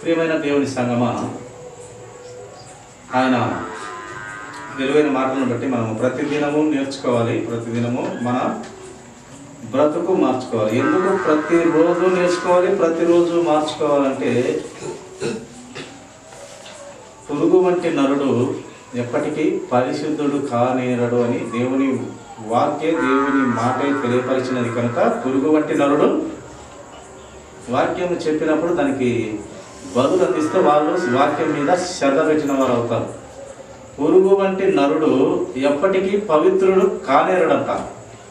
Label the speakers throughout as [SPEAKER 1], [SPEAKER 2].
[SPEAKER 1] ప్రియమైన దేవుని సంగమా, ఆయన విలువైన మాటలను బట్టి మనము ప్రతిదినము నేర్చుకోవాలి. ప్రతిదినము మన బ్రతుకు మార్చుకోవాలి. ఎందుకు ప్రతిరోజు నేర్చుకోవాలి, ప్రతిరోజు మార్చుకోవాలంటే పురుగు వంటి నరుడు ఎప్పటికీ పరిశుద్ధుడు కానేరడు అని దేవుని దేవుని మాటే తెలియపరిచినది కనుక పురుగు వంటి నరుడు వాక్యం చెప్పినప్పుడు దానికి బదులు అందిస్తే వాళ్ళు వాక్యం మీద శ్రద్ధ పెట్టిన వారు అవుతారు. పురుగు వంటి నరుడు ఎప్పటికీ పవిత్రుడు కానేరడంట.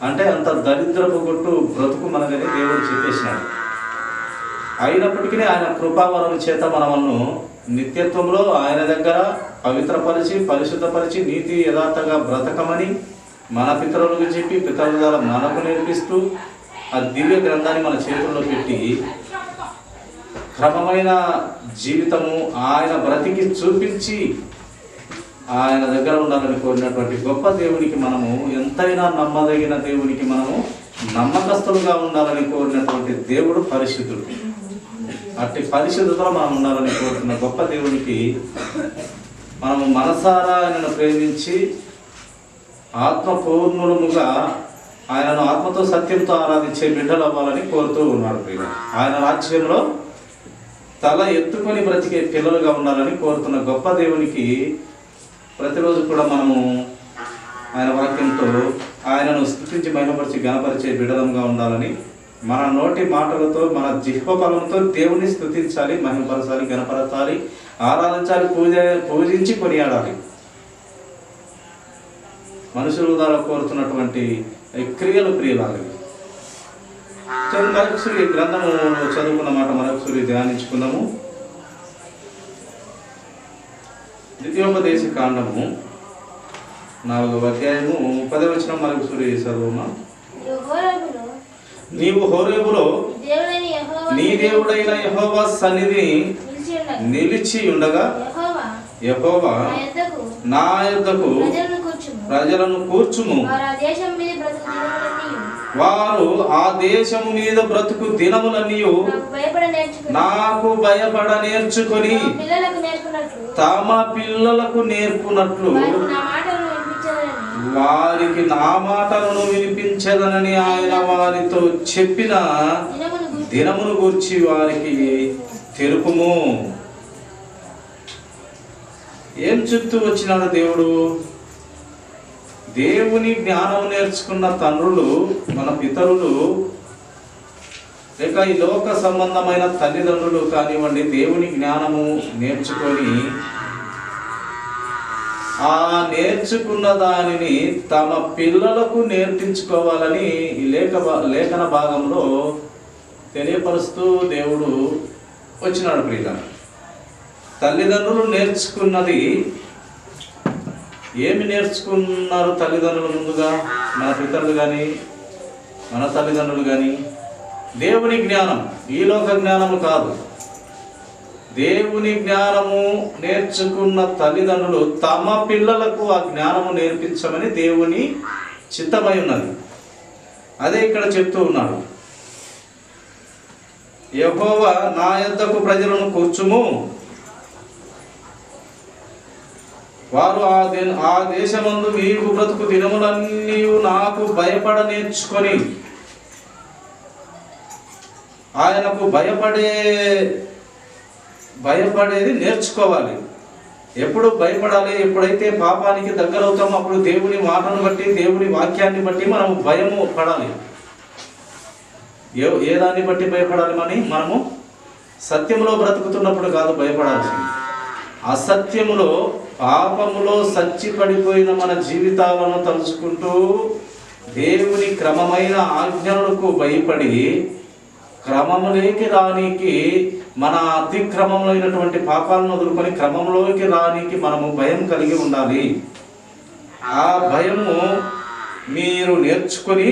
[SPEAKER 1] అంటే అంత దరిద్రపు కొట్టు బ్రతుకు మనదని దేవుడు చెప్పేసినాడు. అయినప్పటికీ ఆయన కృపావరం చేత మనలను నిత్యత్వంలో ఆయన దగ్గర పవిత్రపరిచి పరిశుద్ధపరిచి నీతి యథార్థంగా బ్రతకమని మన పితరులకు చెప్పి పితరుల ద్వారా మనకు నేర్పిస్తూ ఆ దివ్య గ్రంథాన్ని మన చేతుల్లో పెట్టి క్రమమైన జీవితము ఆయన బ్రతికి చూపించి ఆయన దగ్గర ఉండాలని కోరినటువంటి గొప్ప దేవునికి మనము ఎంతైనా నమ్మదగిన దేవునికి మనము నమ్మకస్తులుగా ఉండాలని కోరినటువంటి దేవుడు పరిశుద్ధుడు. అట్టి పరిశుద్ధతలో మనం ఉండాలని కోరుతున్న గొప్ప దేవునికి మనము మనసారా ఆయనను ప్రేమించి ఆత్మపూర్ణులముగా ఆయనను ఆత్మతో సత్యంతో ఆరాధించే బిడ్డలు అవ్వాలని కోరుతూ ఉన్నాడు. ఆయన రాజ్యంలో తల ఎత్తుకొని బ్రతికే పిల్లలుగా ఉండాలని కోరుతున్న గొప్ప దేవునికి ప్రతిరోజు కూడా మనము ఆయన వాక్యంతో ఆయనను స్తుతించి మహిమపరిచి గణపరిచే బిడ్డలంగా ఉండాలని మన నోటి మాటలతో మన జిహ్వ బలంతో దేవుని స్తుతించాలి, మహిమపరచాలి, గణపరచాలి, ఆరాధించాలి, పూజించి కొనియాడాలి. మనుషుల ద్వారా కోరుతున్నటువంటి క్రియలు ప్రియులాలి. మరొకసారి గ్రంథము చదువుకున్న మాట మరొకసారి ధ్యానించుకుందాము. ద్వితీయోపదేశ కాండము 4వ అధ్యాయము 10వ వచనం మరొకసారి చదువుమా. నీవు హోరేబులో నీ దేవుడైన యెహోవా సన్నిధి నిలిచి ఉండగా యెహోవా నా యొద్దకు ప్రజలను కూర్చుము, వారు ఆ దేశము మీద బ్రతుకు దినములన్నీ నాకు భయపడ నేర్చుకొని తమ పిల్లలకు నేర్పునట్లు వారికి నా మాటలను వినిపించదనని ఆయన వారితో చెప్పిన దినమును గూర్చి వారికి తెలుపుము. ఏం చెప్తూ వచ్చినాడు దేవుడు? దేవుని జ్ఞానం నేర్చుకున్న తండ్రులు, మన పితరులు, లేక ఈ లోక సంబంధమైన తల్లిదండ్రులు కానివ్వండి, దేవుని జ్ఞానము నేర్చుకొని ఆ నేర్చుకున్న దానిని తమ పిల్లలకు నేర్పించుకోవాలని ఈ లేఖన భాగంలో తెలియపరుస్తూ దేవుడు వచ్చినాడు. ప్రియుల తల్లిదండ్రులు నేర్చుకున్నది ఏమి నేర్చుకున్నారు? తల్లిదండ్రులు ముందుగా మన పితరులు కానీ మన తల్లిదండ్రులు కానీ దేవుని జ్ఞానం, ఈ లోక జ్ఞానము కాదు. దేవుని జ్ఞానము నేర్చుకున్న తల్లిదండ్రులు తమ పిల్లలకు ఆ జ్ఞానము నేర్పించమని దేవుని చిత్తమై ఉన్నది. అదే ఇక్కడ చెప్తూ ఉన్నాడు. యెహోవా నా యొద్దకు ప్రజలను కూర్చుము, వారు ఆ దేశమందు మీకు బ్రతుకు దినములన్నీ నాకు భయపడ నేర్చుకొని, ఆయనకు భయపడేది నేర్చుకోవాలి. ఎప్పుడు భయపడాలి? ఎప్పుడైతే పాపానికి దగ్గరవుతామో అప్పుడు దేవుని మాటను బట్టి, దేవుని వాక్యాన్ని బట్టి మనము భయము పడాలి. ఏ దాన్ని బట్టి భయపడాలి? మనము సత్యములో బ్రతుకుతున్నప్పుడు కాదు భయపడాల్సింది. అసత్యములో, పాపములో సచ్చిపడిపోయిన మన జీవితాలను తలుచుకుంటూ దేవుని క్రమమైన ఆజ్ఞలకు భయపడి క్రమములోకి రానికి, మన అతిక్రమంలో అయినటువంటి పాపాలను వదులుకొని క్రమంలోకి రానికి మనము భయం కలిగి ఉండాలి. ఆ భయము మీరు నేర్చుకొని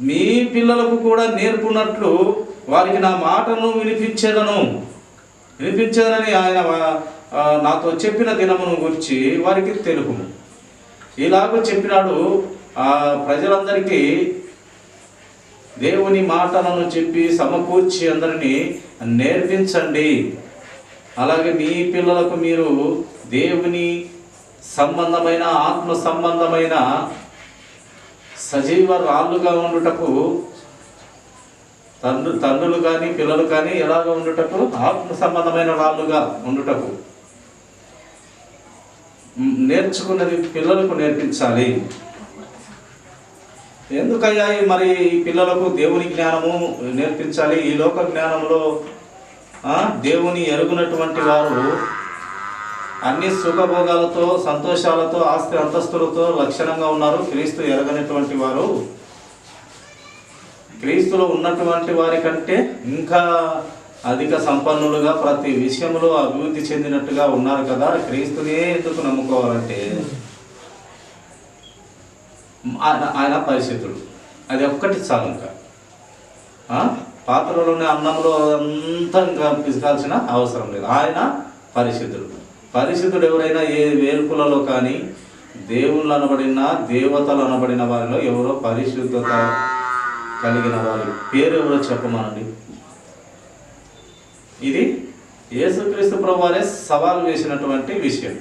[SPEAKER 1] మీ పిల్లలకు కూడా నేర్పునట్లు వారికి నా మాటను వినిపించేదనని ఆయన నాతో చెప్పిన దినమును గురించి వారికి తెలుపుము. ఇలాగ చెప్పినాడు. ఆ ప్రజలందరికీ దేవుని మాటలను చెప్పి సమకూర్చి అందరినీ నేర్పించండి. అలాగే మీ పిల్లలకు మీరు దేవుని సంబంధమైన ఆత్మ సంబంధమైన సజీవ రాళ్ళుగా ఉండుటకు తండ్రులు కానీ పిల్లలు కానీ ఎలాగ ఉండుటకు ఆత్మ సంబంధమైన రాళ్ళుగా ఉండుటకు నేర్చుకున్నది పిల్లలకు నేర్పించాలి. ఎందుకయ్యా మరి ఈ పిల్లలకు దేవుని జ్ఞానము నేర్పించాలి? ఈ లోక జ్ఞానంలో దేవుని ఎరుగునటువంటి వారు అన్ని సుఖభోగాలతో సంతోషాలతో ఆస్తి అంతస్తులతో లక్షణంగా ఉన్నారు. క్రీస్తు ఎరగనటువంటి వారు క్రీస్తులో ఉన్నటువంటి వారి కంటే ఇంకా అధిక సంపన్నులుగా ప్రతి విషయంలో అభివృద్ధి చెందినట్టుగా ఉన్నారు కదా. క్రీస్తునే ఎందుకు నమ్ముకోవాలంటే ఆయన పరిశుద్ధుడు, అది ఒక్కటి చాలు. ఇంకా పాత్రలోనే అన్నంలో అంతా ఇంకా పిసకాల్సిన అవసరం లేదు. ఆయన పరిశుద్ధుడు. పరిశుద్ధుడు ఎవరైనా ఏ వేల్పులలో కానీ దేవుళ్ళు అనబడిన దేవతలు అనబడిన వారిలో ఎవరో పరిశుద్ధత కలిగిన వారి పేరు ఎవరో చెప్పమనండి. ఇది యేసుక్రీస్తు ప్రభువారే సవాల్ వేసినటువంటి విషయం.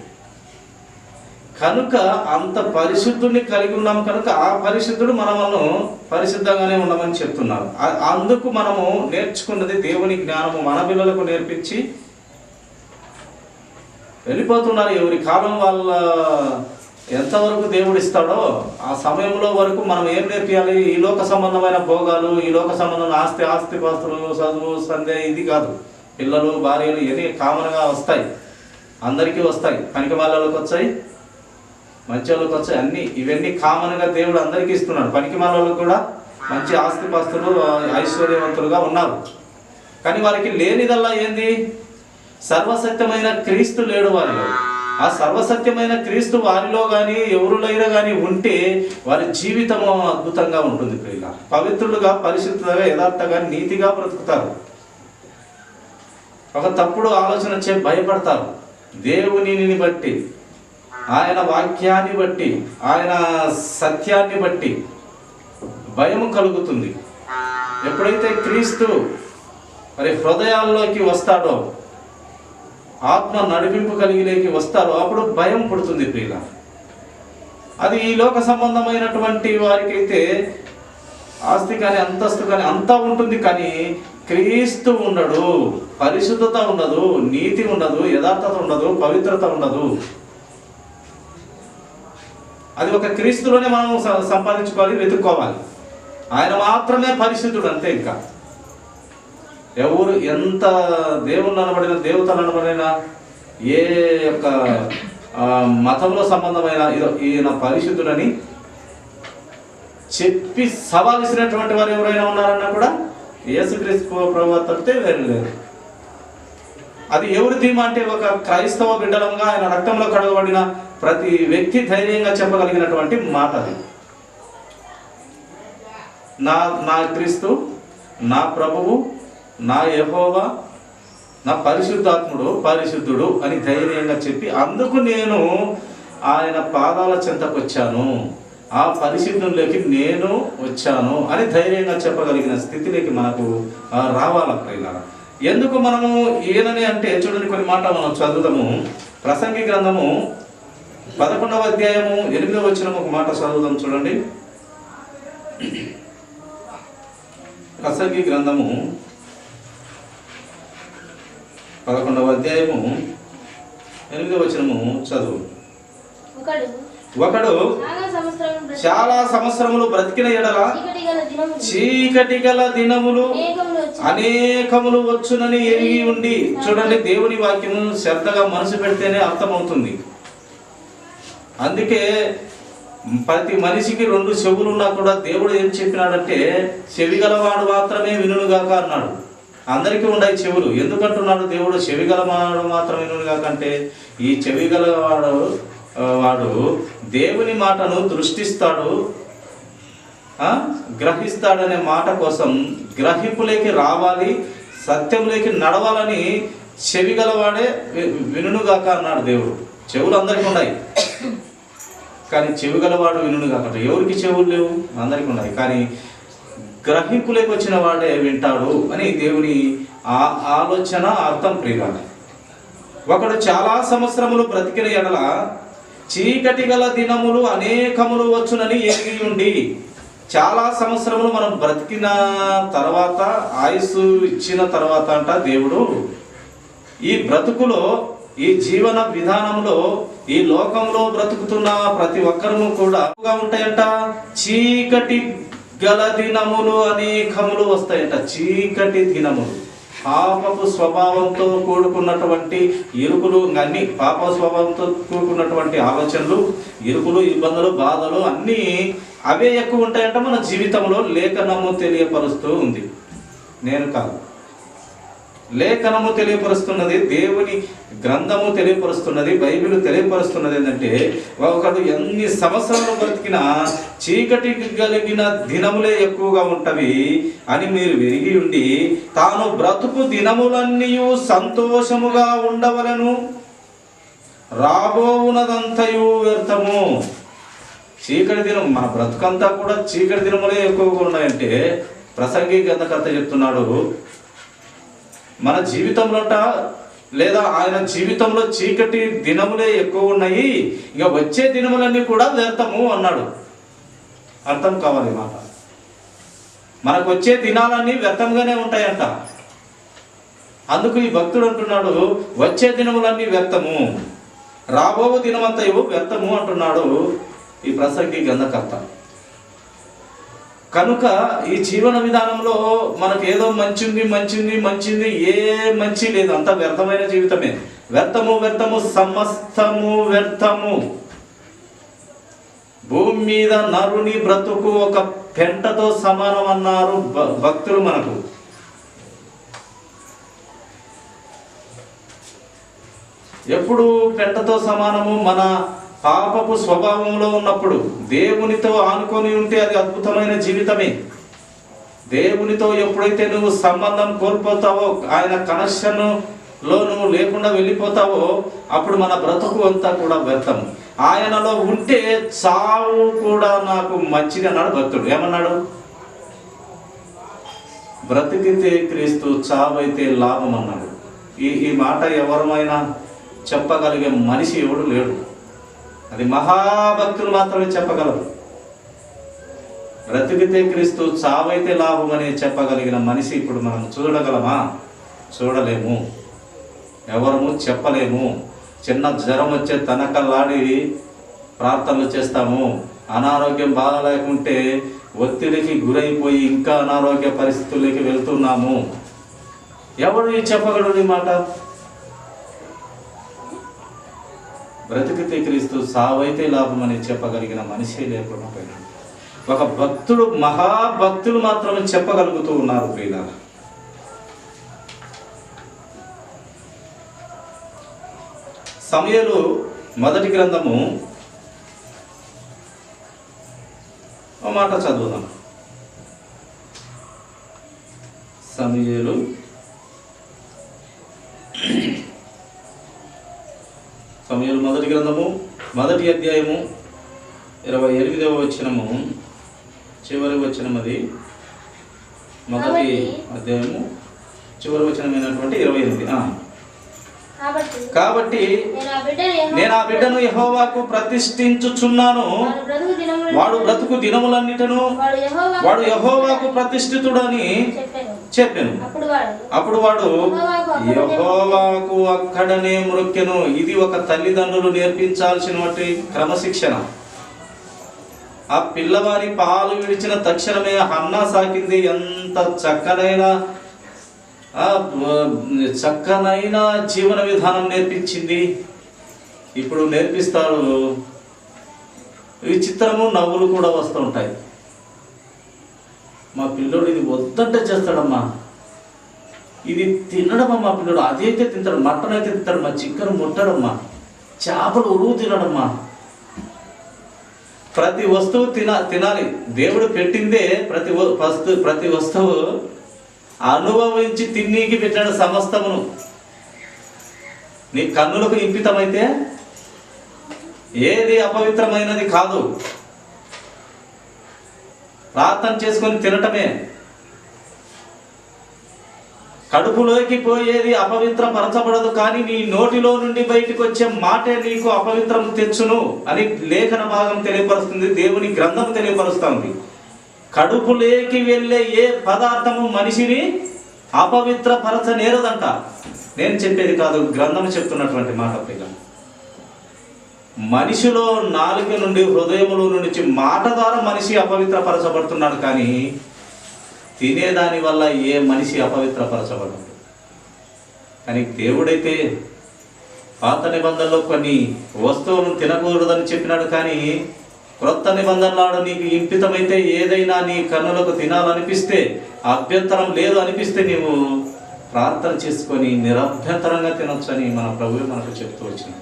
[SPEAKER 1] కనుక అంత పరిశుద్ధుడిని కలిగి ఉన్నాం కనుక ఆ పరిశుద్ధుడు మనము పరిశుద్ధంగానే ఉండమని చెప్తున్నారు. అందుకు మనము నేర్చుకున్నది దేవుని జ్ఞానము మన పిల్లలకు నేర్పించి వెళ్ళిపోతున్నారు. ఎవరి కాలం వాళ్ళ ఎంతవరకు దేవుడు ఇస్తాడో ఆ సమయంలో వరకు మనం ఏం నేర్పించాలి? ఈ లోక సంబంధమైన భోగాలు, ఈ లోక సంబంధమైన ఆస్తిపాస్తులు, చదువు సందే ఇది కాదు. పిల్లలు భార్యలు ఇవన్నీ కామన్గా వస్తాయి, అందరికీ వస్తాయి. పనికి వాళ్ళకి వచ్చాయి, మంచి వాళ్ళకి వచ్చాయి, అన్నీ ఇవన్నీ కామన్గా దేవుడు అందరికీ ఇస్తున్నాడు. పనికి వాళ్ళకు కూడా మంచి ఆస్తిపాస్తులు ఐశ్వర్యవంతులుగా ఉన్నారు. కానీ వారికి లేనిదల్లా ఏంది? సర్వసత్యమైన క్రీస్తు లేడు వారిలో. ఆ సర్వసత్యమైన క్రీస్తు వారిలో కానీ ఎవరులైనా కానీ ఉంటే వారి జీవితము అద్భుతంగా ఉంటుంది. ప్రియుల పవిత్రులుగా, పరిశుద్ధంగా, యథార్థంగా, నీతిగా బ్రతుకుతారు. ఒక తప్పుడు ఆలోచన భయపడతారు. దేవునిని బట్టి, ఆయన వాక్యాన్ని బట్టి, ఆయన సత్యాన్ని బట్టి భయము కలుగుతుంది. ఎప్పుడైతే క్రీస్తు మరి హృదయాల్లోకి వస్తాడో, ఆత్మ నడిపింపు కలిగిలేకి వస్తారో అప్పుడు భయం పుడుతుంది ప్రియుల. అది ఈ లోక సంబంధమైనటువంటి వారికైతే ఆస్తి కానీ అంతస్తు కానీ అంతా ఉంటుంది, కానీ క్రీస్తు ఉండడు, పరిశుద్ధత ఉండదు, నీతి ఉండదు, యథార్థత ఉండదు, పవిత్రత ఉండదు. అది ఒక క్రీస్తులోనే మనం సంపాదించుకోవాలి, వెతుక్కోవాలి. ఆయన మాత్రమే పరిశుద్ధుడు, అంతే. ఇంకా ఎవరు ఎంత దేవుళ్ళు అనబడిన, దేవతలు అనబడిన, ఏ యొక్క మతంలో సంబంధమైన ఈయన పరిశుద్ధుడని చెప్పి సవాలిసినటువంటి వారు ఎవరైనా ఉన్నారన్నా కూడా యేసుక్రీస్తు ప్రభువు తప్పితే వేరు లేదు. అది ఎవరి ధీమా అంటే ఒక క్రైస్తవ బిడ్డలంగా ఆయన రక్తంలో కడగబడిన ప్రతి వ్యక్తి ధైర్యంగా చెప్పగలిగినటువంటి మాట అది. నా క్రీస్తు, నా ప్రభువు, నా యెహోవా, నా పరిశుద్ధాత్ముడు పరిశుద్ధుడు అని ధైర్యంగా చెప్పి, అందుకు నేను ఆయన పాదాల చెంతకు వచ్చాను, ఆ పరిశుద్ధుల్లోకి నేను వచ్చాను అని ధైర్యంగా చెప్పగలిగిన స్థితిలోకి మనకు రావాలన్నా. ఎందుకు మనము ఈయనని అంటే చూడండి, కొన్ని మాట మనం చదువుదాము. ప్రసంగి గ్రంథము 11వ అధ్యాయము 8వ వచనం ఒక మాట చదువుదాం చూడండి. ప్రసంగి గ్రంథము 11వ అధ్యాయము 8వ వచనము చదువు. ఒకడు చాలా సంవత్సరములు బ్రతికిన ఎడల చీకటి గల దినములు అనేకములు వచ్చునని ఎరిగి ఉండి. చూడండి, దేవుని వాక్యము శ్రద్ధగా మనసు పెడితేనే అర్థమవుతుంది. అందుకే ప్రతి మనిషికి 2 చెవులు ఉన్నా కూడా దేవుడు ఏం చెప్పినాడంటే, చెవి గలవాడు మాత్రమే వినుగాక అన్నాడు. అందరికీ ఉన్నాయి చెవులు. ఎందుకంటున్నాడు దేవుడు చెవి గలవాడు మాత్రం వినుగాక అంటే, ఈ చెవి గలవాడు వాడు దేవుని మాటను దృష్టిస్తాడు, గ్రహిస్తాడనే మాట కోసం గ్రహింపులోకి రావాలి, సత్యంలోకి నడవాలని చెవి గలవాడే వినుగాక అన్నాడు దేవుడు. చెవులు అందరికీ ఉన్నాయి, కానీ చెవి గలవాడు వినుగాక. ఎవరికి చెవులు లేవు? అందరికీ ఉన్నాయి, కానీ గ్రహింపులోకి వచ్చిన వాడే వింటాడు అని దేవుని ఆలోచన, అర్థం ప్రియులారా. ఒకడు చాలా సంవత్సరములు బ్రతికిన ఎడల చీకటి గల దినములు అనేకములు వచ్చునని ఎరిగి ఉండి. చాలా సంవత్సరములు మనం బ్రతికిన తర్వాత, ఆయుస్సు ఇచ్చిన తర్వాత అంట దేవుడు ఈ బ్రతుకులో, ఈ జీవన విధానంలో, ఈ లోకంలో బ్రతుకుతున్న ప్రతి ఒక్కరము కూడా ఉంటాయంట. చీకటి గల దినములు అనేకములు వస్తాయంట. చీకటి దినములు, పాపపు స్వభావంతో కూడుకున్నటువంటి ఇరుకులు, అన్ని పాప స్వభావంతో కూడుకున్నటువంటి ఆలోచనలు, ఇరుకులు, ఇబ్బందులు, బాధలు అన్నీ అవే ఎక్కువ ఉంటాయంట మన జీవితంలో. లేఖనము తెలియపరుస్తూ ఉంది, నేను కాదు. లేఖనము తెలియపరుస్తున్నది, దేవుని గ్రంథము తెలియపరుస్తున్నది, బైబిల్ తెలియపరుస్తున్నది ఏంటంటే, ఒకడు ఎన్ని సంవత్సరాలు బ్రతికినా చీకటి కలిగిన దినములే ఎక్కువగా ఉంటవి అని మీరు విరిగి ఉండి, తాను బ్రతుకు దినములన్నీ సంతోషముగా ఉండవలను, రాబోవునదంతయు వ్యర్థము. చీకటి దినం, మన బ్రతుకంతా కూడా చీకటి దినములే ఎక్కువగా ఉన్నాయంటే ప్రసంగి గ్రంథకర్త చెప్తున్నాడు, మన జీవితంలోట లేదా ఆయన జీవితంలో చీకటి దినములే ఎక్కువ ఉన్నాయి, ఇక వచ్చే దినములన్నీ కూడా వ్యర్థము అన్నాడు. అర్థం కావాలి మాట. మనకు వచ్చే దినాలన్నీ వ్యర్థంగానే ఉంటాయంట. అందుకు ఈ భక్తుడు అంటున్నాడు, వచ్చే దినములన్నీ వ్యర్థము, రాబో దినమంతయు వ్యర్థము అంటున్నాడు ఈ ప్రసంగి గ్రంథకర్త. కనుక ఈ జీవన విధానంలో మనకు ఏదో మంచింది ఏ మంచి లేదు, అంత వ్యర్థమైన జీవితమే. వ్యర్థము సమస్తము వ్యర్థము. భూమి మీద నరుని బ్రతుకు ఒక పెంటతో సమానం అన్నారు భక్తులు మనకు. ఎప్పుడు పెంటతో సమానము? మన పాపపు స్వభావంలో ఉన్నప్పుడు. దేవునితో ఆనుకొని ఉంటే అది అద్భుతమైన జీవితమే. దేవునితో ఎప్పుడైతే నువ్వు సంబంధం కోల్పోతావో, ఆయన కనెక్షన్లో నువ్వు లేకుండా వెళ్ళిపోతావో, అప్పుడు మన బ్రతుకు అంతా కూడా వ్యర్థం. ఆయనలో ఉంటే చావు కూడా నాకు మంచిది అన్నాడు భక్తుడు. ఏమన్నాడు? బ్రతికితే క్రీస్తు, చావైతే లాభం అన్నాడు. ఈ మాట ఎవరమైనా చెప్పగలిగే మనిషి ఎవడు లేడు. అది మహాభక్తులు మాత్రమే చెప్పగలరు. బ్రతికితే క్రీస్తు, చావైతే లాభం అని చెప్పగలిగిన మనిషి ఇప్పుడు మనం చూడగలమా? చూడలేము, ఎవరము చెప్పలేము. చిన్న జ్వరం వచ్చే తనకల్లాడి ప్రార్థనలు చేస్తాము. అనారోగ్యం బాగా లేకుంటే ఒత్తిడికి గురైపోయి ఇంకా అనారోగ్య పరిస్థితుల్లోకి వెళ్తున్నాము. ఎవరు చెప్పగలడు ఈ మాట? బ్రతికితే క్రీస్తు, సావైతే లాభం అని చెప్పగలిగిన మనిషి లేకుండా పోయినాడు. ఒక భక్తుడు, మహాభక్తులు మాత్రమే చెప్పగలుగుతూ ఉన్నారు ప్రియులారా. సమూయేలు మొదటి గ్రంథము ఒక మాట చదువుదాం. సమూయేలు మొదటి గ్రంథము మొదటి అధ్యాయము 28వ వచనము, చివరి వచనం. అది మొదటి అధ్యాయము చివరి వచనమైనటువంటి 28. కాబట్టి నేను ఆ బిడ్డను యెహోవాకు ప్రతిష్ఠించుచున్నాను, వాడు బ్రతుకు దినములన్నిటను వాడు యెహోవాకు ప్రతిష్ఠితుడని చెప్పాను. అప్పుడు వాడు యెహోవాకు అక్కడనే మ్రొక్కెను. ఇది ఒక తల్లిదండ్రులు నేర్పించాల్సినటువంటి క్రమశిక్షణ. ఆ పిల్లవారి పాలు విడిచిన తక్షణమే హన్నా సాకింది. ఎంత చక్కనైన జీవన విధానం నేర్పించింది. ఇప్పుడు నేర్పిస్తాడు. విచిత్రము, నవ్వులు కూడా వస్తూ ఉంటాయి. మా పిల్లోడు ఇది వద్దంటే చేస్తాడమ్మా, ఇది తినడమ్మా మా పిల్లోడు, అదైతే తింటాడు, మటన్ అయితే తింటాడు, మా చికెన్ ముట్టడమ్మా, చేపలు ఉరువు తినడమ్మా. ప్రతి వస్తువు తినాలి. దేవుడు పెట్టిందే ప్రతి వస్తువు అనుభవించి తిన్నీకి పెట్టాడు సమస్తమును. నీ కన్నులకు ఇంపితమైతే ఏది అపవిత్రమైనది కాదు. ప్రార్థన చేసుకొని తినటమే. కడుపులోకి పోయేది అపవిత్రపరచబడదు, కానీ నీ నోటిలో నుండి బయటకు వచ్చే మాటే నీకు అపవిత్రం తెచ్చును అని లేఖన భాగం తెలియపరుస్తుంది, దేవుని గ్రంథం తెలియపరుస్తుంది. కడుపులోకి వెళ్ళే ఏ పదార్థము మనిషిని అపవిత్రపరచనేరదంట. నేను చెప్పేది కాదు, గ్రంథం చెప్తున్నటువంటి మాట. పిల్ల మనిషిలో నాలుక నుండి, హృదయములో నుంచి మాట ద్వారా మనిషి అపవిత్రపరచబడుతున్నాడు, కానీ తినేదాని వల్ల ఏ మనిషి అపవిత్రపరచబడదు. కానీ దేవుడైతే పాత నిబంధనలో కొన్ని వస్తువులను తినకూడదని చెప్పినాడు, కానీ క్రొత్త నిబంధనలో నీకు ఇంపితమైతే ఏదైనా నీ కన్నులకు తినాలనిపిస్తే, అభ్యంతరం లేదు అనిపిస్తే నీవు ప్రార్థన చేసుకొని నిరభ్యంతరంగా తినొచ్చు అని మన ప్రభువు మనకు చెప్తూ వచ్చింది.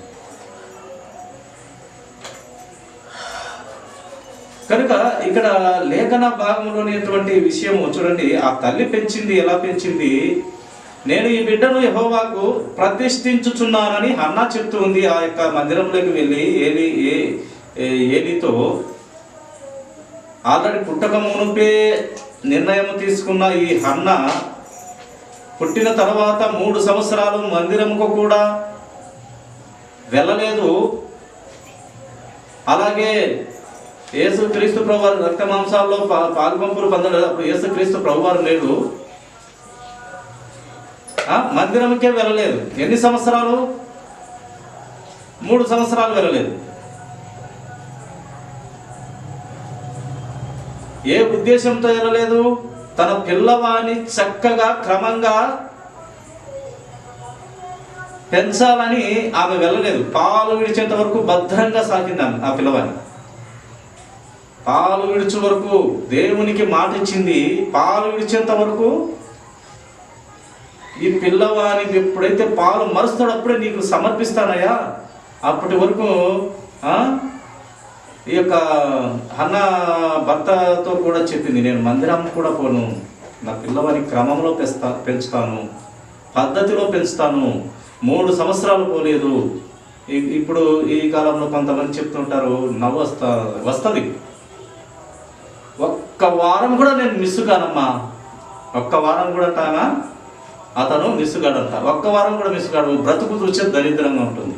[SPEAKER 1] కనుక ఇక్కడ లేఖన భాగంలోనేటువంటి విషయము చూడండి, ఆ తల్లి పెంచింది ఎలా పెంచింది. నేను ఈ బిడ్డను యెహోవాకు ప్రతిష్ఠించుచున్నానని హన్నా చెప్తూ ఉంది. ఆ యొక్క మందిరంలోకి వెళ్ళి ఏలీతో ఆల్రెడీ పుట్టక మునుపే నిర్ణయం తీసుకున్న ఈ హన్నా పుట్టిన తర్వాత 3 సంవత్సరాలు మందిరంకు కూడా వెళ్ళలేదు. అలాగే యేసుక్రీస్తు ప్రభువారు రక్త మాంసాల్లో పాలుపంపులు పొందలేదు. అప్పుడు యేసుక్రీస్తు ప్రభువారు లేడు, మందిరంకే వెళ్ళలేదు. ఎన్ని సంవత్సరాలు? 3 సంవత్సరాలు వెళ్ళలేదు. ఏ ఉద్దేశంతో వెళ్ళలేదు? తన పిల్లవాడిని చక్కగా క్రమంగా పెంచాలని ఆమె వెళ్ళలేదు. పాలు విడిచేంత వరకు భద్రంగా సాకింది ఆ పిల్లవాడిని. పాలు విడిచే వరకు దేవునికి మాట ఇచ్చింది. పాలు విడిచేంత వరకు ఈ పిల్లవానికి ఎప్పుడైతే పాలు మరుస్తాడో అప్పుడే నీకు సమర్పిస్తానయ్యా. అప్పటి వరకు ఈ యొక్క హన్నా భర్తతో కూడా చెప్పింది, నేను మందిరం కూడా పోను, నా పిల్లవాని క్రమంలో పెంచుతాను, పద్ధతిలో పెంచుతాను. 3 సంవత్సరాలు పోలేదు. ఇప్పుడు ఈ కాలంలో కొంతమంది చెప్తుంటారు, నవ్వు వస్తుంది. ఒక్క వారం కూడా నేను మిస్ కానమ్మా, ఒక్క వారం కూడా అంటానా అతను మిస్ కాడంట. ఒక్క వారం కూడా మిస్ కాడు. బ్రతుకు చూసే దరిద్రంగా ఉంటుంది.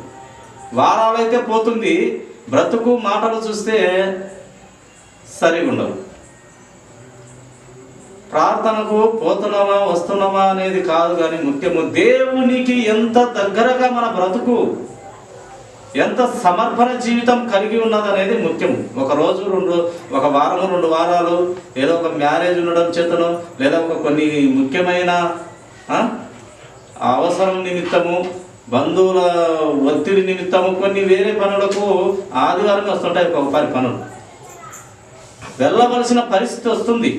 [SPEAKER 1] వారాలైతే పోతుంది, బ్రతుకు మాటలు చూస్తే సరిగా ఉండవు. ప్రార్థనకు పోతున్నామా వస్తున్నామా అనేది కాదు, కానీ ముఖ్యము దేవునికి ఎంత దగ్గరగా మన బ్రతుకు, ఎంత సమర్పణ జీవితం కలిగి ఉన్నదనేది ముఖ్యం. ఒక రోజు ఒక వారము 2 వారాలు ఏదో ఒక మ్యారేజ్ ఉండడం చేతను, లేదా ఒక కొన్ని ముఖ్యమైన అవసరం నిమిత్తము, బంధువుల ఒత్తిడి నిమిత్తము, కొన్ని వేరే పనులకు ఆదివారం వస్తుంటాయి. ఒక 10 పనులు వెళ్ళవలసిన పరిస్థితి వస్తుంది.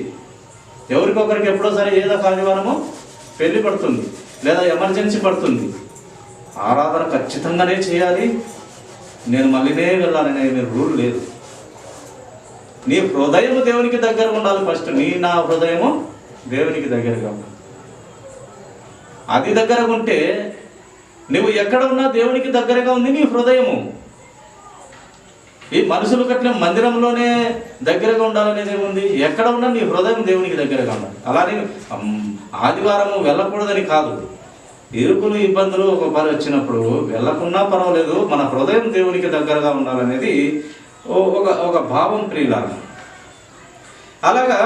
[SPEAKER 1] ఎవరికొకరికి ఎప్పుడోసారి ఏదో ఒక ఆదివారము పెళ్లి పడుతుంది, లేదా ఎమర్జెన్సీ పడుతుంది. ఆరాధన ఖచ్చితంగానే చేయాలి, నేను మళ్ళీనే వెళ్ళాలనే రూల్ లేదు. నీ హృదయము దేవునికి దగ్గర ఉండాలి. ఫస్ట్ నా హృదయము దేవునికి దగ్గరగా ఉండాలి. అది దగ్గరగా ఉంటే నువ్వు ఎక్కడ ఉన్నా దేవునికి దగ్గరగా ఉంది నీ హృదయము. ఈ మనుషులు కట్టిన మందిరంలోనే దగ్గరగా ఉండాలనేది ఏముంది? ఎక్కడ ఉన్నా నీ హృదయం దేవునికి దగ్గరగా ఉండాలి. అలానే ఆదివారము వెళ్ళకూడదని కాదు, ఇరుకులు ఇబ్బందులు ఒక పని వచ్చినప్పుడు వెళ్ళకున్నా పర్వాలేదు, మన హృదయం దేవునికి దగ్గరగా ఉండాలనేది ఒక భావం ప్రియులారా. అలాగా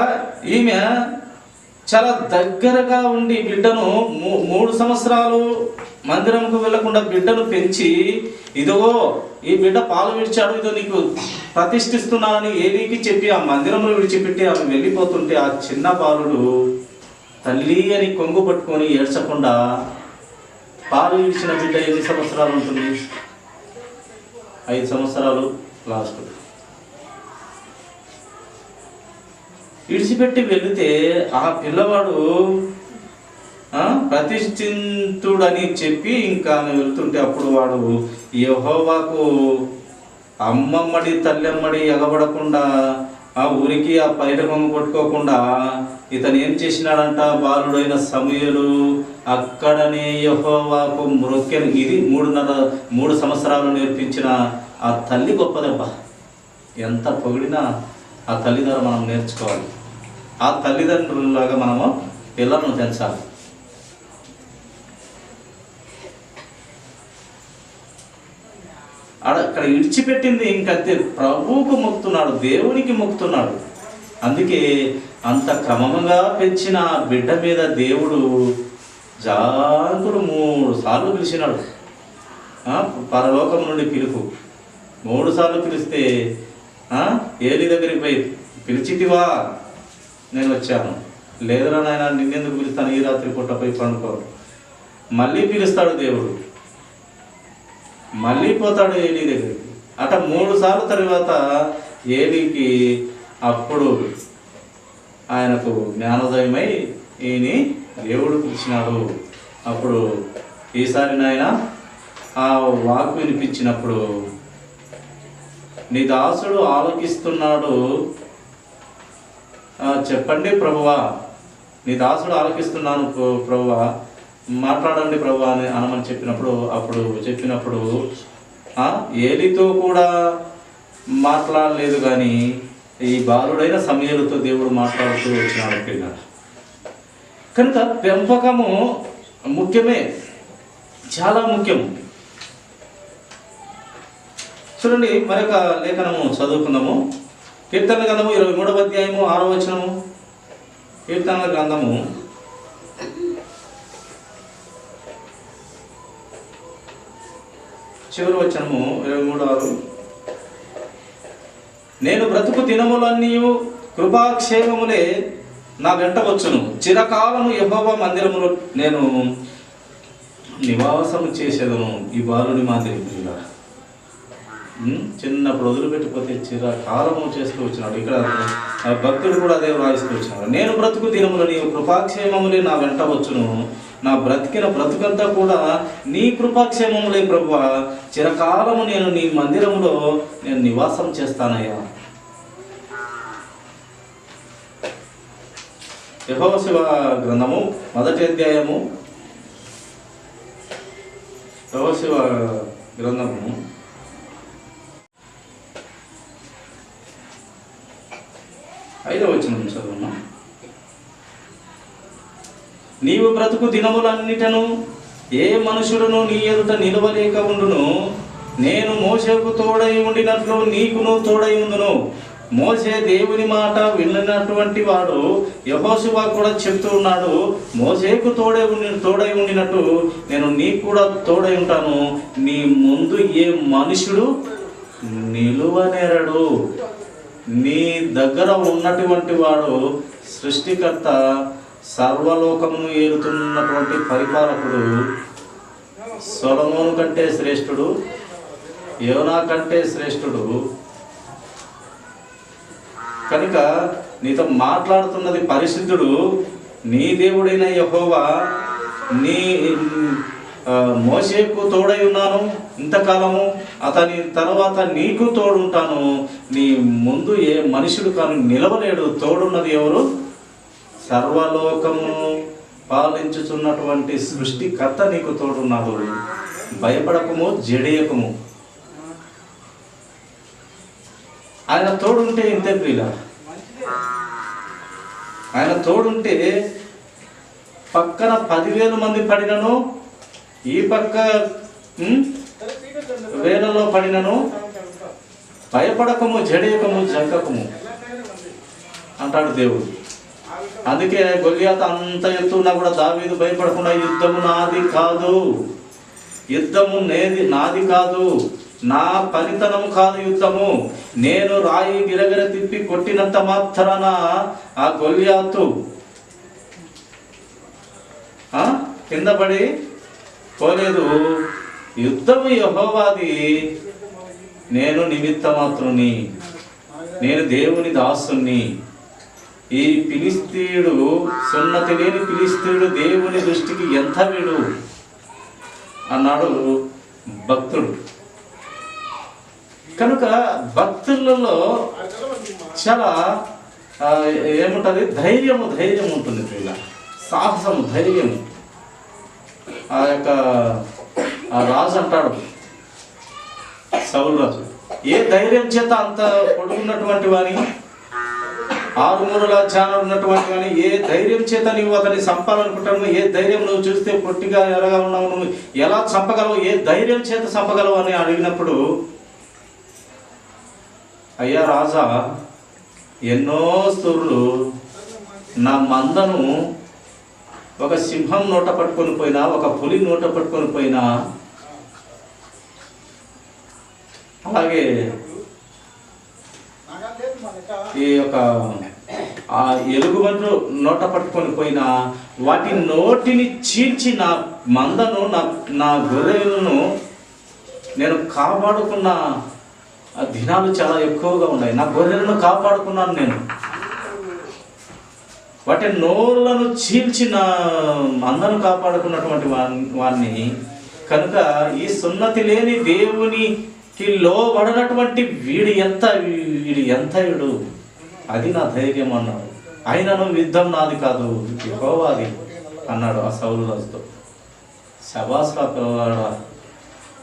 [SPEAKER 1] ఈమె చాలా దగ్గరగా ఉండి బిడ్డను 3 సంవత్సరాలు మందిరంకు వెళ్లకుండా బిడ్డను పెంచి, ఇదో ఈ బిడ్డ పాలు విడిచాడు, ఇదో నీకు ప్రతిష్ఠిస్తున్నానని ఏలీకి చెప్పి ఆ మందిరంలో విడిచిపెట్టి ఆమె వెళ్ళిపోతుంటే, ఆ చిన్న బాలుడు తల్లి అని కొంగు పట్టుకొని ఏడ్చకుండా పాలు విడిచిన బిడ్డ ఎన్ని సంవత్సరాలు ఉంటుంది? 5 సంవత్సరాలు లాస్ట్. విడిచిపెట్టి వెళితే ఆ పిల్లవాడు ప్రతిష్ఠితుడని చెప్పి ఇంకా వెళ్తుంటే, అప్పుడు వాడు యెహోవాకు అమ్మమ్మడి తల్లెమ్మడి ఎగబడకుండా, ఆ ఊరికి ఆ పైట కొంగు కొట్టుకోకుండా ఇతను ఏం చేసినాడంట? బాలుడైన సమూయేలు అక్కడనే యెహోవాకు మ్రొక్కెను. ఇది 3 సంవత్సరాలు నేర్పించిన ఆ తల్లి గొప్పదబ్బా. ఎంత పొగిడినా ఆ తల్లిదండ్రులు మనం నేర్చుకోవాలి. ఆ తల్లిదండ్రులలాగా మనము పిల్లలను పెంచాలి. అక్కడ విడిచిపెట్టింది ఇంకంతే, ప్రభువుకు మొక్కుతున్నాడు, దేవునికి మొక్కుతున్నాడు. అందుకే అంత క్రమంగా పెంచిన బిడ్డ మీద దేవుడు జాంకుడు 3 సార్లు పిలిచినాడు. పరలోకం నుండి పిలుపు 3 సార్లు పిలిస్తే ఏలి దగ్గరికి పోయి, పిలిచితివా, నేను వచ్చాను. లేదురా నాయన, నిన్నెందుకు పిలుస్తాను, ఈ రాత్రి పూట పోయి పండుకో. మళ్ళీ పిలుస్తాడు దేవుడు, మళ్ళీ పోతాడు ఏలి దగ్గరికి. అట 3 సార్లు తర్వాత ఏలికి అప్పుడు ఆయనకు జ్ఞానోదయమై ఈయన దేవుడు పిలిచినాడు. అప్పుడు ఈసారి నాయన ఆ వాక్కు వినిపించినప్పుడు, నీ దాసుడు ఆలకిస్తున్నాడు, చెప్పండి ప్రభువా, నీ దాసుడు ఆలకిస్తున్నాను ప్రభువా, మాట్లాడండి ప్రభువా అని అనమని చెప్పినప్పుడు ఏలితో కూడా మాట్లాడలేదు, కానీ ఈ బాలుడైన సమూయేలుతో దేవుడు మాట్లాడుతూ వచ్చినాడు పిల్ల. కనుక పెంపకము ముఖ్యమే, చాలా ముఖ్యం. చూడండి, మరొక లేఖనము చదువుకుందాము. కీర్తనల గ్రంథము 23వ అధ్యాయము 6వ వచనము. కీర్తనల గ్రంథము 23వ వచనము 23:6. నేను బ్రతుకు దినములన్నీ కృపాక్షేమములే నా వెంట వచ్చును, చిరకాలము యెహోవా మందిరములో నేను నివాసము చేసేదను. ఈ బాలుని మాదిరి చిన్నప్పుడు వదిలిపెట్టిపోతే చిరకాలము చేస్తూ వచ్చినాడు. ఇక్కడ భక్తుడు కూడా అదే వ్రాయిస్తూ వచ్చినాడు. నేను బ్రతుకు దినములు నీ కృపాక్షేమములే నా వెంట వచ్చును, నా బ్రతికిన బ్రతుకంతా కూడా నీ కృపాక్షేమములే ప్రభువా, చిరకాలము నేను నీ మందిరములో నేను నివాసం చేస్తానయ్యా. యెహోషువ గ్రంథము 1వ అధ్యాయము, యెహోషువ గ్రంథము 5వ వచనం చదువును. నీవు బ్రతుకు దినములన్నిటను ఏ మనుషుడును నీ ఎదుట నిలవలేక ఉండును, నేను మోషేకు తోడై ఉండినట్లు నీకును తోడై ఉండును. మోషే దేవుని మాట విన్నటువంటి వాడు యెహోషువ కూడా చెప్తూ ఉన్నాడు, మోషేకు తోడై ఉండినట్టు నేను నీకు కూడా తోడై ఉంటాను. నీ ముందు ఏ మనుషుడు నిలువనేరడు. నీ దగ్గర ఉన్నటువంటి వాడు సృష్టికర్త, సర్వలోకమును ఏలుతున్నటువంటి పరిపాలకుడు, సొలొమోను కంటే శ్రేష్ఠుడు, యోనా కంటే శ్రేష్ఠుడు. కనుక నీతో మాట్లాడుతున్నది పరిశుద్ధుడు, నీ దేవుడైన యెహోవా. నీ మోషేకు తోడై ఉన్నాను ఇంతకాలము, అతని తర్వాత నీకు తోడుంటాను. నీ ముందు ఏ మనుషుడు కాను నిలవలేడు. తోడున్నది ఎవరు? సర్వలోకమును పాలించుచున్నటువంటి సృష్టికర్త నీకు తోడున్నాడు. భయపడకము, జడియకము. ఆయన తోడుంటే ఇంతే ప్రియుల, ఆయన తోడుంటే పక్కన 10,000 మంది పడినను, ఈ పక్క వేలలో పడినను భయపడకము, జడియకము, జంకకము అంటాడు దేవుడు. అందుకే గొల్లియాతు అంత ఎత్తున్నా కూడా దావీదు భయపడకుండా, యుద్ధము నాది కాదు, యుద్ధము నాది కాదు, నా పనితనం కాదు యుద్ధము, నేను రాయి గిరగిర తిప్పి కొట్టినంత మాత్రాన ఆ గొల్లియాతు కింద పడి పోలేదు. యుద్ధము యెహోవాది, నేను నిమిత్త మాత్రుని, నేను దేవుని దాసుని. ఈ ఫిలిష్తీయుడు, సున్నతి లేని ఫిలిష్తీయుడు దేవుని దృష్టికి ఎంత వీడు అన్నాడు భక్తుడు. కనుక భక్తులలో చాలా ఏముంటుంది? ధైర్యం ఉంటుంది పిల్ల, సాహసము, ధైర్యము. ఆ యొక్క రాజు అంటాడు, సౌలు రాజు, ఏ ధైర్యం చేత అంత పొడుగున్నటువంటి వాని, 6 మూరల ఛానల్ ఉన్నటువంటి వాని, ఏ ధైర్యం చేత నువ్వు అతన్ని చంపాలనుకుంటావు? ఏ ధైర్యం, నువ్వు చూస్తే పొట్టిగా ఎరగా ఉన్నావు, నువ్వు ఎలా చంపగలవు? ఏ ధైర్యం చేత చంపగలవు అని అడిగినప్పుడు అయ్యా రాజా, ఎన్నో స్తూర్లు నా మందను ఒక సింహం నోట పట్టుకొని పోయినా, ఒక పులి నోట పట్టుకొని పోయినా, అలాగే ఈ యొక్క ఆ ఎలుగుబంట్లు నోట పట్టుకొని పోయినా వాటి నోటిని చీల్చి నా మందను నా గొర్రెలను నేను కాపాడుకున్న దినాలు చాలా ఎక్కువగా ఉన్నాయి. నా గొర్రెలను కాపాడుకున్నాను నేను. వాటి నోళ్ళను చీల్చి నా మందను కాపాడుకున్నటువంటి వాడిని కనుక ఈ సున్నతి లేని దేవునికి లోబడినటువంటి వీడు ఎంత అది నా ధైర్యం అన్నాడు. అయినను యుద్ధం నాది కాదు, యెహోవాది అన్నాడు ఆ సౌలు రాజుతో. శబాస్రా పిల్లవాడా,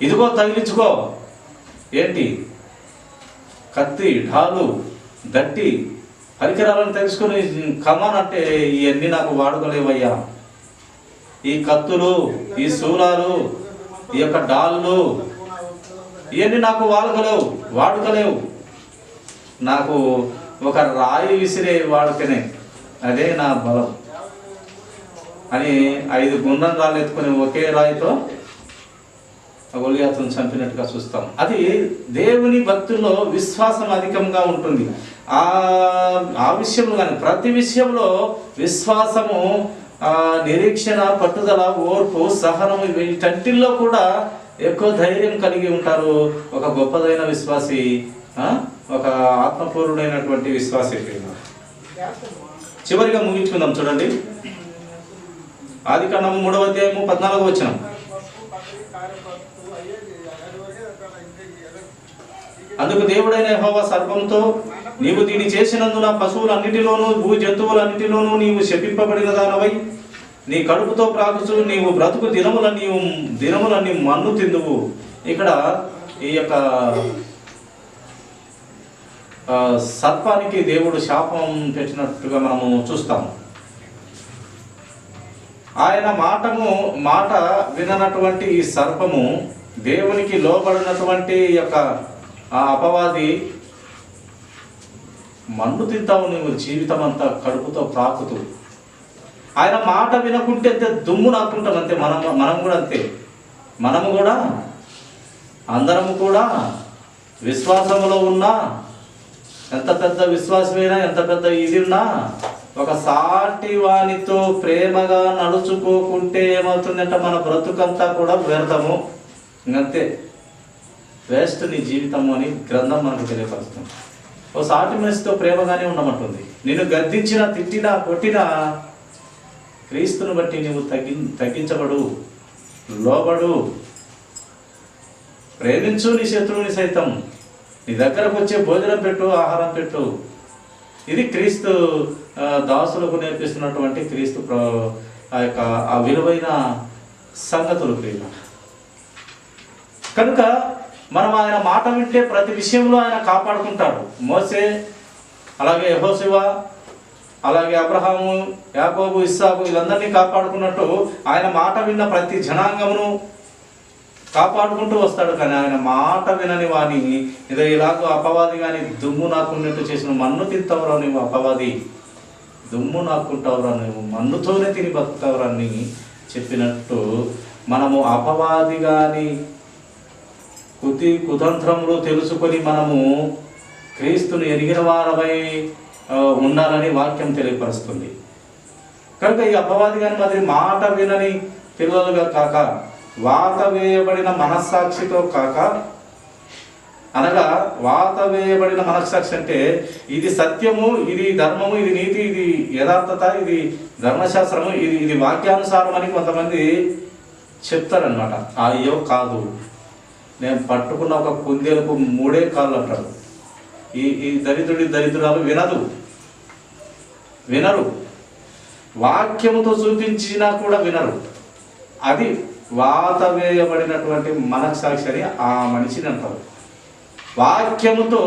[SPEAKER 1] ఇదిగో తగిలించుకో. ఏంటి? కత్తి, ఢాలు, దట్టి పరికరాలను తెలుసుకుని కమాన్ అంటే ఇవన్నీ నాకు వాడుకోలేవయ్యా. ఈ కత్తులు, ఈ శూలాలు, ఈ యొక్క డాళ్ళు ఇవన్నీ నాకు వాడుకలేవు. నాకు ఒక రాయి విసిరే వాడుకనే, అదే నా బలం అని 5 గుండ్రం రాళ్ళు ఎత్తుకొని ఒకే రాయితో గొలియాతును చంపినట్టుగా చూస్తాం. అది దేవుని భక్తుల్లో విశ్వాసం అధికంగా ఉంటుంది. ఆ విషయంలో కానీ ప్రతి విషయంలో విశ్వాసము, నిరీక్షణ, పట్టుదల, ఓర్పు, సహనము వీటన్నిటిలో కూడా ఎక్కువ ధైర్యం కలిగి ఉంటారు ఒక గొప్పదైన విశ్వాసి, ఒక ఆత్మపూర్ణుడైనటువంటి విశ్వాసి. చివరిగా ముగించుకుందాం. చూడండి, ఆదికాండము 3వ అధ్యాయము 14వ వచనం. అందుకు దేవుడైన యెహోవా సర్పంతో, నీవు దీన్ని చేసినందున పశువులన్నిటిలోనూ భూ జంతువులన్నిటిలోనూ నీవు శపింపబడిన దానవై నీ కడుపుతో ప్రాకుచు నీవు బ్రతుకు దినములన్నీ మన్ను తిందువు. ఇక్కడ ఈ యొక్క సర్పానికి దేవుడు శాపం పెట్టినట్టుగా మనము చూస్తాము. ఆయన మాట విననటువంటి ఈ సర్పము దేవునికి లోబడినటువంటి యొక్క ఆ అపవాది, మన్ను తింటావు నువ్వు జీవితం అంతా కడుపుతో ప్రాకుతూ. ఆయన మాట వినకుంటే అంతే దుమ్ము నాకుంటాం, అంతే. మనం కూడా అంతే. మనము కూడా అందరము కూడా విశ్వాసములో ఉన్నా, ఎంత పెద్ద విశ్వాసమైనా, ఎంత పెద్ద ఇది ఉన్నా, ఒక సాటి వానితో ప్రేమగా నడుచుకోకుంటే ఏమవుతుందంటే మన బ్రతుకంతా కూడా వ్యర్థము, ఇంకంతే, వేస్ట్ నీ జీవితము అని గ్రంథం మనకు తెలియపరుస్తుంది. ఓ సాటి మనిషితో ప్రేమగానే ఉండమంటుంది. నిన్ను గద్దించినా, తిట్టినా, కొట్టినా క్రీస్తుని బట్టి నువ్వు తగ్గించబడు, లోబడు, ప్రేమించు నీ శత్రువుని సైతం. నీ దగ్గరకు వచ్చే భోజనం పెట్టు, ఆహారం పెట్టు. ఇది క్రీస్తు దాసులకు నేర్పిస్తున్నటువంటి క్రీస్తు ఆ విలువైన సంగతులు ప్రియుల. కనుక మనం ఆయన మాట వింటే ప్రతి విషయంలో ఆయన కాపాడుకుంటాడు. మోసే, అలాగే యెహోషువ, అలాగే అబ్రహాము, యాకోబు, ఇస్సాకు వీళ్ళందరినీ కాపాడుకున్నట్టు ఆయన మాట విన్న ప్రతి జనాంగమును కాపాడుకుంటూ వస్తాడు. కానీ ఆయన మాట వినని వాని ఏదో ఇలాగో అపవాది కానీ దుమ్ము నాకున్నట్టు చేసిన, మన్ను తింటావురా నువ్వు అపవాది, దుమ్ము నాకుంటావురా నువ్వు, మన్నుతోనే తిని బతుకుతావురా అని చెప్పినట్టు మనము అపవాది కానీ కుతంత్రములు తెలుసుకొని మనము క్రీస్తుని ఎరిగిన వారమై ఉండాలని వాక్యం తెలియపరుస్తుంది. కనుక ఈ అపవాది కానీ మరి మాట వినని పిల్లలుగా కాక, వాత వేయబడిన మనస్సాక్షితో కాక, అనగా వాత వేయబడిన మనస్సాక్షి అంటే ఇది సత్యము, ఇది ధర్మము, ఇది నీతి, ఇది యథార్థత, ఇది ధర్మశాస్త్రము, ఇది వాక్యానుసారం అని కొంతమంది చెప్తారనమాట. అయ్యో కాదు, నేను పట్టుకున్న ఒక కుందేలకు 3 కాళ్ళు అంటాడు. ఈ దరిద్రురాలు వినరు, వాక్యముతో చూపించినా కూడా వినరు. అది వాత వేయబడినటువంటి మనస్సాక్షి అని ఆ మనిషిని అంటారు. వాక్యముతో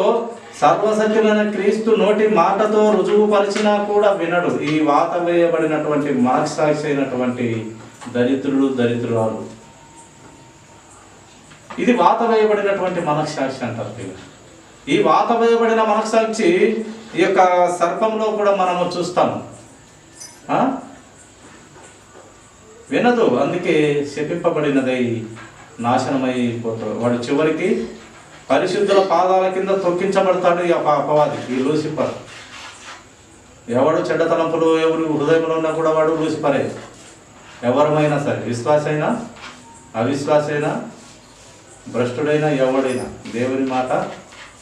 [SPEAKER 1] సర్వసత్యమైన క్రీస్తు నోటి మాటతో రుజువుపరిచినా కూడా వినడు. ఈ వాత వేయబడినటువంటి మనస్సాక్షి అయినటువంటి దరిద్రురాలు, ఇది వాత వేయబడినటువంటి మనస్సాక్షి అంటారు. ఈ వాత వేయబడిన మనస్సాక్షి ఈ యొక్క సర్పంలో కూడా మనము చూస్తాము, వినదు. అందుకే శపింపబడినదై నాశనమైపోతాడు వాడు. చివరికి పరిశుద్ధుల పాదాల కింద తొక్కించబడతాడు ఈ అపవాది, ఈ లూసిఫర్. ఎవడు చెడ్డ తలంపులు ఎవరు హృదయంలో ఉన్నా కూడా వాడు లూసిఫరే. ఎవరమైనా సరే, విశ్వాసైనా అవిశ్వాసైనా భ్రష్టుడైనా ఎవడైనా దేవుని మాట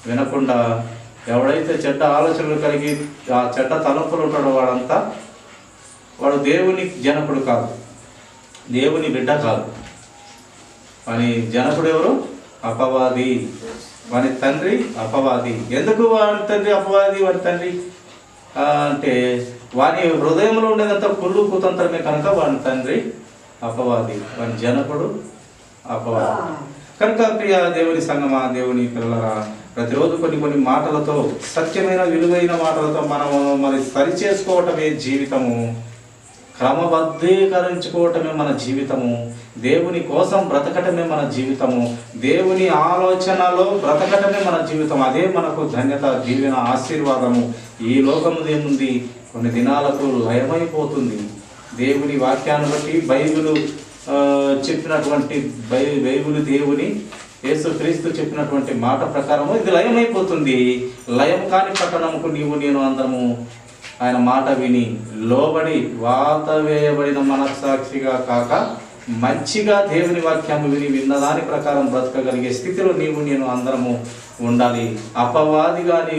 [SPEAKER 1] వినకుండా ఎవడైతే చెడ్డ ఆలోచనలు కలిగి ఆ చెడ్డ తలంపులు ఉంటాడో వాడు దేవుని జనకుడు కాదు, దేవుని బిడ్డ కాదు. వాని జనకుడు ఎవరు? అపవాది. వాని తండ్రి అపవాది. ఎందుకు వాని తండ్రి అపవాది? వాని తండ్రి అంటే వాని హృదయంలో ఉండేదంతా కుళ్ళు కుతంత్రమే కనుక వాని తండ్రి అపవాది, వాని జనకుడు అపవాది. కనుక ప్రియ దేవుని సంగమా, దేవుని పిల్లరా, ప్రతిరోజు కొన్ని మాటలతో, సత్యమైన విలువైన మాటలతో మనము మరి సరి చేసుకోవటమే జీవితము, క్రమబద్ధీకరించుకోవటమే మన జీవితము, దేవుని కోసం బ్రతకటమే మన జీవితము, దేవుని ఆలోచనలో బ్రతకటమే మన జీవితం. అదే మనకు ధన్యత, దీవెన, ఆశీర్వాదము. ఈ లోకము ఏముంది, కొన్ని దినాలకు లయమైపోతుంది. దేవుని వాక్యాన్ని బట్టి బైబిలు చెప్పినటువంటి బైబిలు దేవుని యేసుక్రీస్తు చెప్పినటువంటి మాట ప్రకారము ఇది లయమైపోతుంది. లయం కాని పట్టణముకు నీవు నేను అందరము ఆయన మాట విని లోబడి వాత వేయబడిన మనస్సాక్షిగా కాక మంచిగా దేవుని వాక్యాన్ని విన్నదాని ప్రకారం బ్రతకగలిగే స్థితిలో నీవు నేను అందరము ఉండాలి. అపవాది గాని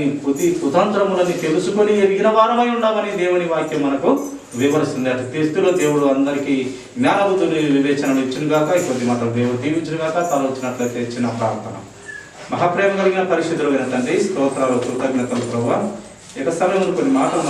[SPEAKER 1] కుతంత్రములని తెలుసుకొని ఎరిగిన వారమై ఉండామని దేవుని వాక్యం మనకు వివరిస్తుంది. అటు స్థితిలో దేవుడు అందరికీ జ్ఞానబుద్ధులు వివేచనలు ఇచ్చునుగాక. ఈ కొద్ది మాటలు దేవుడు దీవించునుగాక. తల వచ్చినట్లయితే ఇచ్చిన ప్రార్థన. మహాప్రేమ కలిగిన పరిశుద్ధులైన తండ్రి, స్తోత్రాలు, కృతజ్ఞతలు ప్రభువా. ఇక సమయంలో కొన్ని మాటలు